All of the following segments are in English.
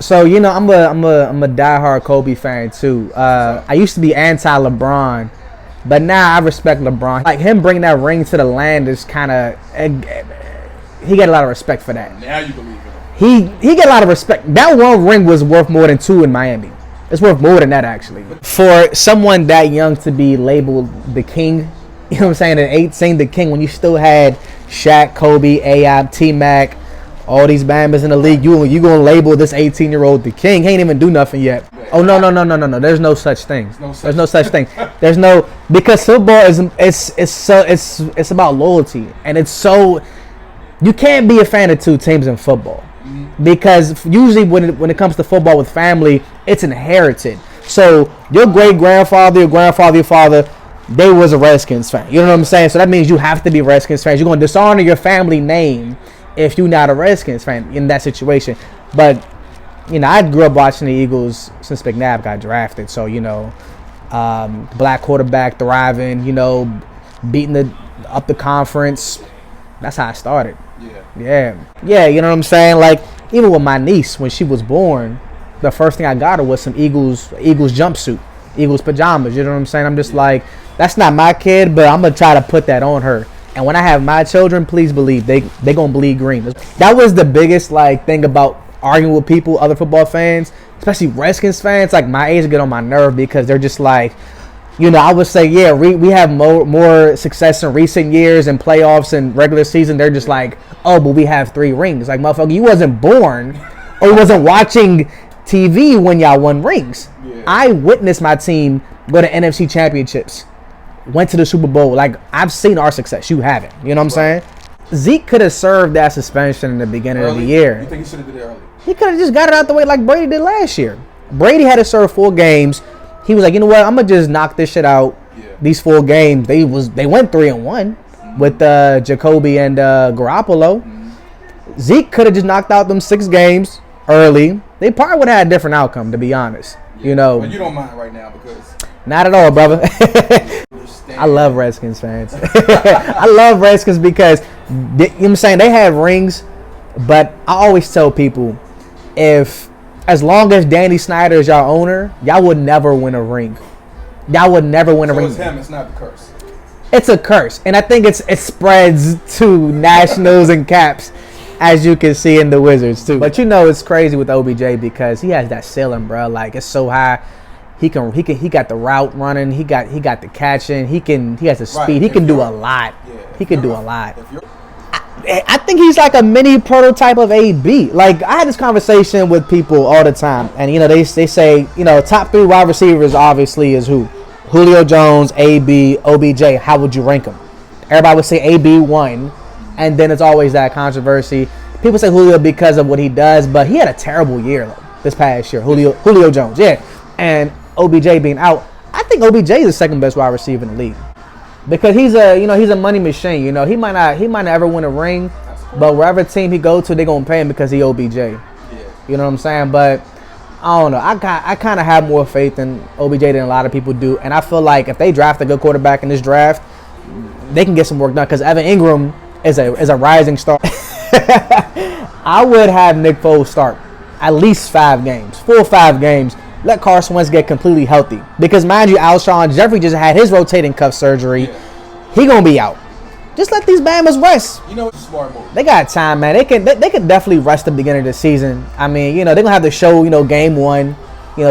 So I'm a diehard Kobe fan too. I used to be anti LeBron, but now I respect LeBron. Like him bringing that ring to the land is kind of he got a lot of respect for that. Now you believe in him. He got a lot of respect. That one ring was worth more than two in Miami. It's worth more than that actually. For someone that young to be labeled the king, you know what I'm saying? At 18, the king when you still had Shaq, Kobe, AI, T-Mac, all these Bambas in the league, you gonna label this 18-year-old the king? He ain't even do nothing yet. Oh no. There's no such thing. There's no such thing. There's no, because football is it's about loyalty, and it's so you can't be a fan of two teams in football. Because usually when it comes to football with family, it's inherited. So your great-grandfather, your father, they was a Redskins fan. You know what I'm saying? So that means you have to be Redskins fans. You're going to dishonor your family name if you're not a Redskins fan in that situation. But, I grew up watching the Eagles since McNabb got drafted. So, black quarterback thriving, beating up the conference. That's how I started. Yeah, you know what I'm saying? Like, even with my niece, when she was born, the first thing I got her was some Eagles jumpsuit, Eagles pajamas. You know what I'm saying? I'm just like, that's not my kid, but I'm going to try to put that on her. And when I have my children, please believe they going to bleed green. That was the biggest, thing about arguing with people, other football fans, especially Redskins fans. Like, my age get on my nerve because they're just like, I would say, yeah, we have more success in recent years in playoffs and regular season. They're just like, oh, but we have 3 rings. Like, motherfucker, you wasn't born or wasn't watching TV when y'all won rings. Yeah. I witnessed my team go to NFC championships, went to the Super Bowl. Like, I've seen our success. You haven't. You know what I'm saying? Zeke could have served that suspension in the beginning of the year. You think he should have did it early? He could have just got it out the way like Brady did last year. Brady had to serve 4 games. He was like, you know what? I'm gonna just knock this shit out. Yeah. These 4 games, they went 3-1 with Jacoby and Garoppolo. Zeke could have just knocked out them 6 games early. They probably would have had a different outcome, to be honest. Yeah. But you don't mind right now because not at all, brother. I love Redskins fans. I love Redskins because you know what I'm saying, they have rings, but I always tell people, as long as Danny Snyder is your owner, y'all would never win a ring. Y'all would never win a ring. It's him. It's not the curse. It's a curse, and I think it spreads to Nationals and Caps, as you can see in the Wizards too. But it's crazy with OBJ because he has that ceiling, bro. Like, it's so high. He got the route running. He got the catching. He has the speed. Right. He can do a lot. Yeah, he can do a lot. I think he's like a mini prototype of AB. Like, I had this conversation with people all the time, and they say top 3 wide receivers obviously is who? Julio Jones, AB, OBJ. How would you rank them? Everybody would say AB 1, and then it's always that controversy. People say Julio because of what he does, but he had a terrible year this past year. Julio Jones, yeah, and OBJ being out. I think OBJ is the second best wide receiver in the league. Because he's a money machine. He might not ever win a ring, but wherever team he go to, they gonna pay him because he OBJ. Yeah. You know what I'm saying? But I don't know. I kind of have more faith in OBJ than a lot of people do, and I feel like if they draft a good quarterback in this draft, they can get some work done. Because Evan Ingram is a rising star. I would have Nick Foles start at least 5 games, 4 or 5 games. Let Carson Wentz get completely healthy. Because, mind you, Alshon Jeffrey just had his rotating cuff surgery. Yeah. He going to be out. Just let these Bamas rest. It's a smart move. They got time, man. They can definitely rest the beginning of the season. I mean, they're going to have the show, game 1,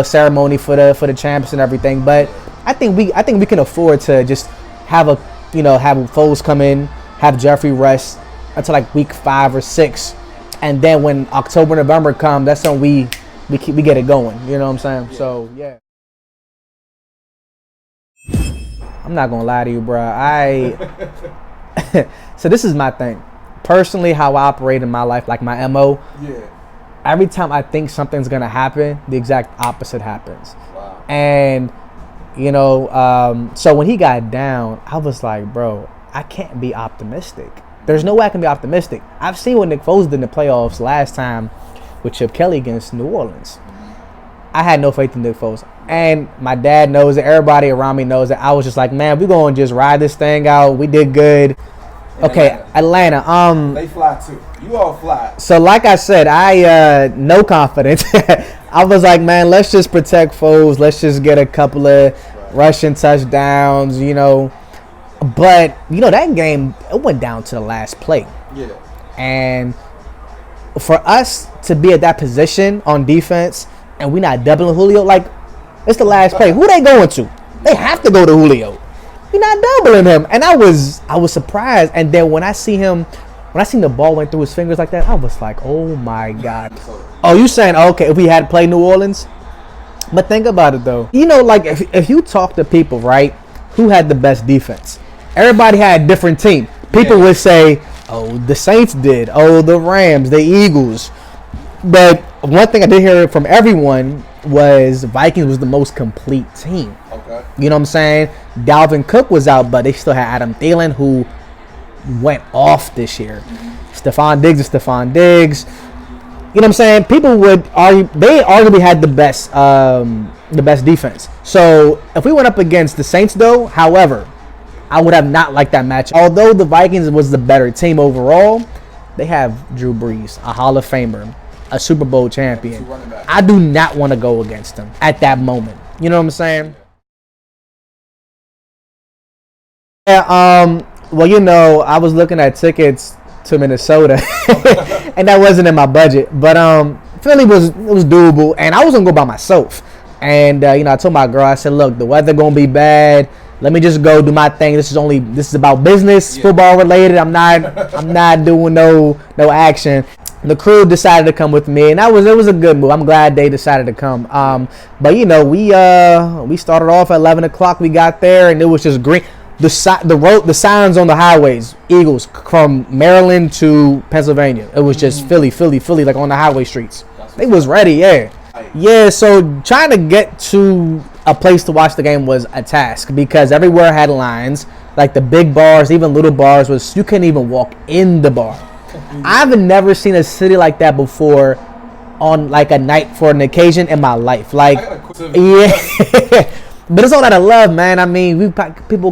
ceremony for the champs and everything. But I think we can afford to just have have Foles come in, have Jeffrey rest until like week 5 or 6. And then when October, November come, that's when we get it going, you know what I'm saying? Yeah. So, yeah. I'm not going to lie to you, bro. So this is my thing. Personally, how I operate in my life, like my MO. Yeah. Every time I think something's going to happen, the exact opposite happens. Wow. And, so when he got down, I was like, bro, I can't be optimistic. There's no way I can be optimistic. I've seen what Nick Foles did in the playoffs last time with Chip Kelly against New Orleans. I had no faith in Nick Foles. And my dad knows it. Everybody around me knows that. I was just like, man, we're going to just ride this thing out. We did good. Okay, Atlanta. They fly too. You all fly. So like I said, I no confidence. I was like, man, let's just protect foes. Let's just get a couple of rushing touchdowns, you know. But you know that game, it went down to the last play. Yeah. And for us to be at that position on defense and we not doubling Julio, like it's the last play. Who they going to? They have to go to Julio. We're not doubling him. And I was surprised. And then when I seen the ball went through his fingers like that, I was like, oh my God. Oh, you saying, okay, if we had played New Orleans? But think about it though. You know, like if you talk to people, right, who had the best defense? Everybody had a different team. People would say, oh, the Saints did. Oh, the Rams, the Eagles. But one thing I did hear from everyone was Vikings was the most complete team. Okay. You know what I'm saying? Dalvin Cook was out, but they still had Adam Thielen, who went off this year. Stephon Diggs is Stephon Diggs. You know what I'm saying? People would argue they arguably had the best defense. So if we went up against the Saints, though, however, I would have not liked that match. Although the Vikings was the better team overall, they have Drew Brees, a Hall of Famer, a Super Bowl champion. I do not want to go against them at that moment. You know what I'm saying? Yeah, well, you know, I was looking at tickets to Minnesota, and that wasn't in my budget. But Philly was doable, and I was gonna go by myself. And you know, I told my girl, I said, "Look, the weather gonna be bad. Let me just go do my thing. This is about business, football related. I'm not doing no action." The crew decided to come with me, and it was a good move. I'm glad they decided to come. But you know, we started off at 11 o'clock. We got there, and it was just green. The signs on the highways, Eagles from Maryland to Pennsylvania. It was just Philly, like on the highway streets. They was ready, yeah. So trying to get to a place to watch the game was a task because everywhere had lines. Like the big bars, even little bars, you couldn't even walk in the bar. I've never seen a city like that before on like a night for an occasion in my life. Like, yeah. But it's all out of love, man. I mean, people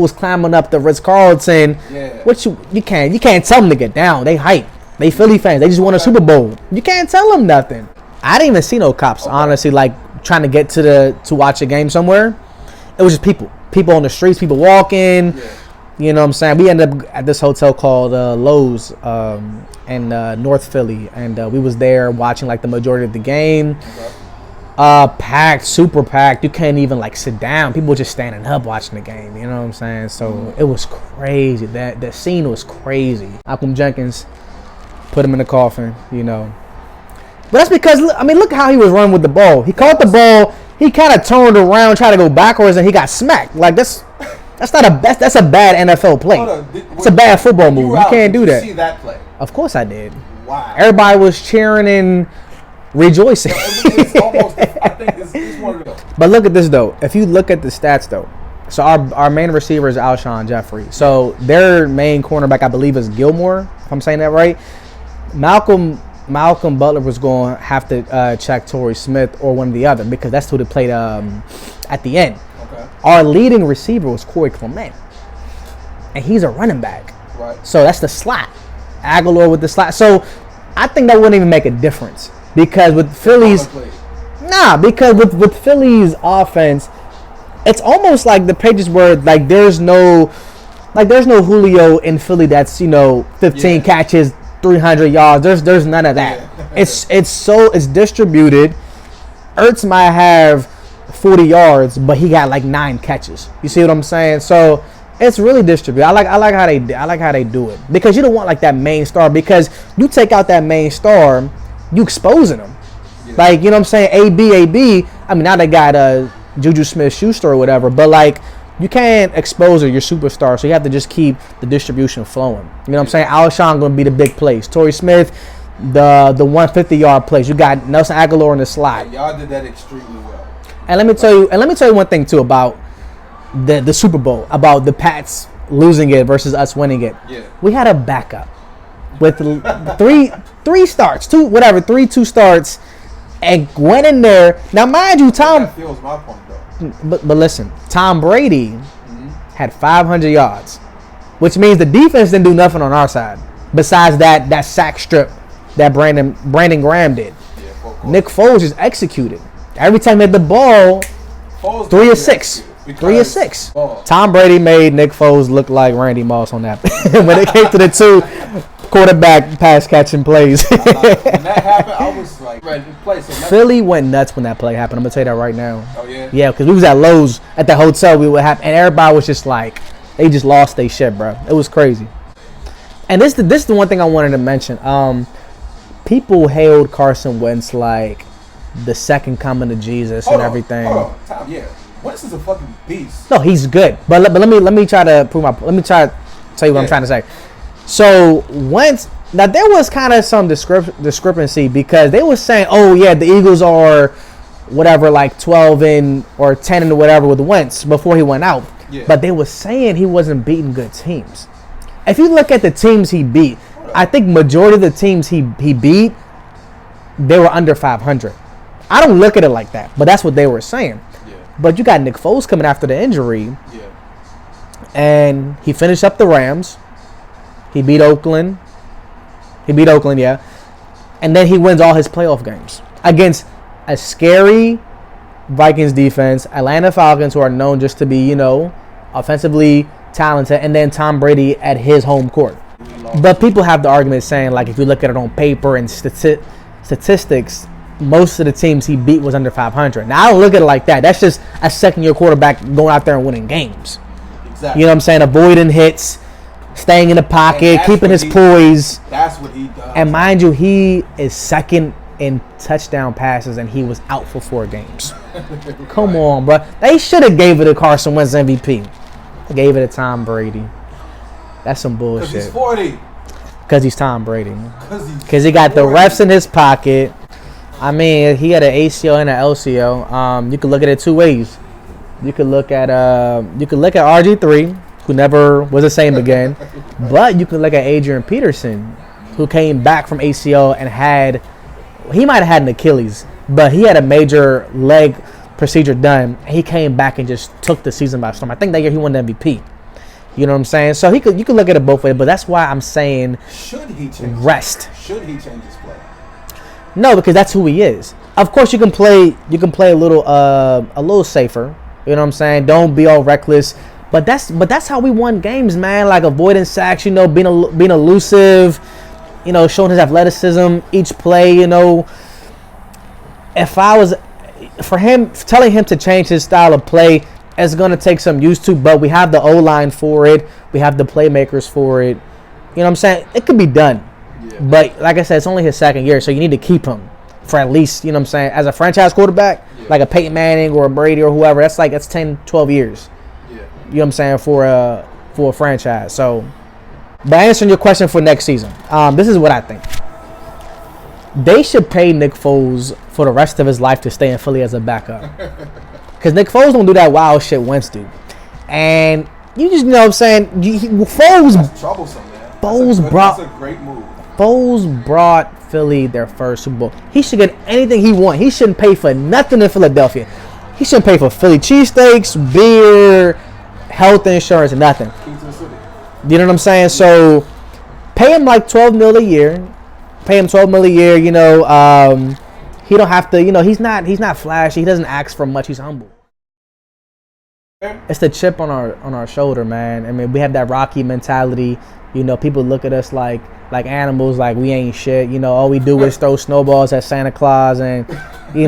was climbing up the Ritz-Carlton. Yeah. You can't tell them to get down. They hype. They Philly fans. They just won a Super Bowl. You can't tell them nothing. I didn't even see no cops, honestly, like trying to get to watch a game somewhere. It was just people on the streets, people walking. Yeah. You know what I'm saying? We ended up at this hotel called Lowe's in North Philly, and we was there watching like the majority of the game. Packed, super packed. You can't even like sit down. People were just standing up watching the game. You know what I'm saying? So it was crazy. That scene was crazy. Malcolm Jenkins put him in the coffin. You know, but that's because look how he was running with the ball. He caught the ball. He kind of turned around, tried to go backwards, and he got smacked. Like that's a bad NFL play. It's a bad football move. You can't do that. Did you see that play? Of course I did. Wow. Everybody was cheering and rejoicing. It's almost, I think it's one of those. But look at this though. If you look at the stats though, so our main receiver is Alshon Jeffrey. So their main cornerback, I believe, is Gilmore. If I'm saying that right. Malcolm Butler was going to have to check Torrey Smith or one or the other because that's who they played at the end. Okay. Our leading receiver was Corey Clement, and he's a running back. Right. So that's the slot. Aguilar with the slot. So I think that wouldn't even make a difference because with Philly's, with Philly's offense, it's almost like the pages where like there's no Julio in Philly that's 15 catches, 300 yards. There's none of that. Yeah. It's distributed. Ertz might have 40 yards, but he got like 9 catches. You see what I'm saying? So it's really distributed. I like how they do it because you don't want like that main star because you take out that main star, you exposing them. Yeah. Like you know what I'm saying? AB. I mean now they got Juju Smith-Schuster or whatever, but like you can't expose your superstar, so you have to just keep the distribution flowing. You know what I'm saying? Alshon gonna be the big plays. Torrey Smith, the 150-yard plays. You got Nelson Aguilar in the slot. Yeah, y'all did that extremely well. And let me tell you one thing too about the Super Bowl, about the Pats losing it versus us winning it. Yeah. We had a backup with three starts, two starts, and went in there. Now, mind you, That feels my point though. But listen, Tom Brady had 500 yards which means the defense didn't do nothing on our side besides that sack strip that Brandon Graham did. Yeah, Nick Foles just executed. Every time he had the ball, Foles 3 of did 6. execute 3 of because 6. ball. Tom Brady made Nick Foles look like Randy Moss on that when it came to the 2 quarterback pass catching plays. When that happened, I was like ready to play. So Philly went nuts when that play happened. I'm gonna tell you that right now. oh yeah. Yeah, because we was at Lowe's at the hotel. We would have, and everybody was just like, they just lost their shit, bro. It was crazy. And this is the one thing I wanted to mention. People hailed Carson Wentz like the second coming of Jesus and everything. Hold on. Tom, yeah. Wentz is a fucking beast. No, he's good. But let me try to prove my. Let me try to tell you what I'm trying to say. So Wentz, now there was kind of some discrepancy because they were saying, oh yeah, the Eagles are whatever, like 12 and or 10 and whatever with Wentz before he went out. Yeah. But they were saying he wasn't beating good teams. If you look at the teams he beat, I think majority of the teams he beat, they were under 500. I don't look at it like that, but that's what they were saying. Yeah. But you got Nick Foles coming after the injury, Yeah. and he finished up the Rams. He beat Oakland. Yeah. And then he wins all his playoff games against a scary Vikings defense, Atlanta Falcons, who are known just to be, offensively talented, and then Tom Brady at his home court. But people have the argument saying, like, if you look at it on paper and statistics, most of the teams he beat was under 500. Now, I don't look at it like that. That's just a second-year quarterback going out there and winning games. Exactly. You know what I'm saying? Avoiding hits, staying in the pocket, keeping his poise. That's what he does. And mind you, he is second in touchdown passes, and he was out for 4 games. Come on, bro. They should have gave it to Carson Wentz MVP. They gave it to Tom Brady. That's some bullshit. Because he's 40. Because he's Tom Brady. Because he got the refs in his pocket. I mean, he had an ACL and an LCO. You could look at it 2 ways. You could look at RG3, who never was the same again. But you could look at Adrian Peterson, who came back from ACL and he might have had an Achilles, but he had a major leg procedure done. He came back and just took the season by storm. I think that year he won the MVP. You know what I'm saying? So you could look at it both ways, but that's why I'm saying should he change rest. Should he change his play? No, because that's who he is. Of course, you can play a little safer. You know what I'm saying? Don't be all reckless. But that's how we won games, man. Like avoiding sacks, being elusive, showing his athleticism each play. If I was telling him to change his style of play, it's gonna take some used to. But we have the O-line for it. We have the playmakers for it. You know what I'm saying? It could be done. Yeah. But like I said, it's only his second year, so you need to keep him for at least, you know what I'm saying, as a franchise quarterback, like a Peyton Manning or a Brady or whoever. That's 10, 12 years. Yeah. You know what I'm saying, for a franchise. So, but answering your question for next season, this is what I think. They should pay Nick Foles for the rest of his life to stay in Philly as a backup. Because Nick Foles don't do that wild shit Wentz do. And you just, know what I'm saying, Foles... That's troublesome, man. That's a great move. Foles brought Philly their first Super Bowl. He should get anything he wants. He shouldn't pay for nothing in Philadelphia. He shouldn't pay for Philly cheesesteaks, beer, health insurance, nothing. You know what I'm saying? So pay him like $12 million a year. Pay him $12 million a year. He don't have to. He's not flashy. He doesn't ask for much. He's humble. It's the chip on our shoulder, man. I mean, we have that Rocky mentality. People look at us like animals, like we ain't shit. All we do is throw snowballs at Santa Claus and,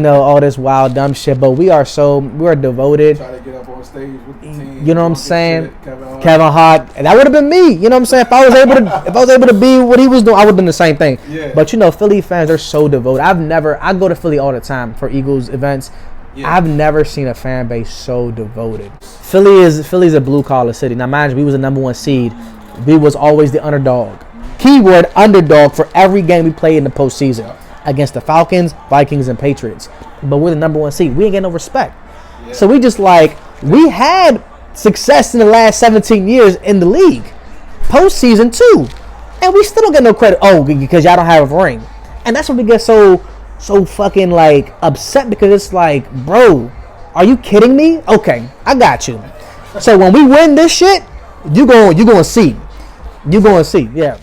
all this wild dumb shit. But we are devoted. Try to get up on stage with the team. You know what I'm saying? Kevin Hart. And that would have been me. You know what I'm saying? If I was able to be what he was doing, I would have done the same thing. Yeah. But Philly fans are so devoted. I go to Philly all the time for Eagles events. Yeah. I've never seen a fan base so devoted. Philly's a blue collar city. Now, mind you, we was the number 1 seed. We was always the underdog. Keyword underdog for every game we played in the postseason against the Falcons, Vikings, and Patriots. But we're the number 1 seed. We ain't getting no respect. Yeah. So we just we had success in the last 17 years in the league. Postseason too. And we still don't get no credit. Oh, because y'all don't have a ring. And that's when we get so fucking upset, because it's like, bro, are you kidding me? Okay, I got you. So when we win this shit, You going to see. You going to see. Yeah.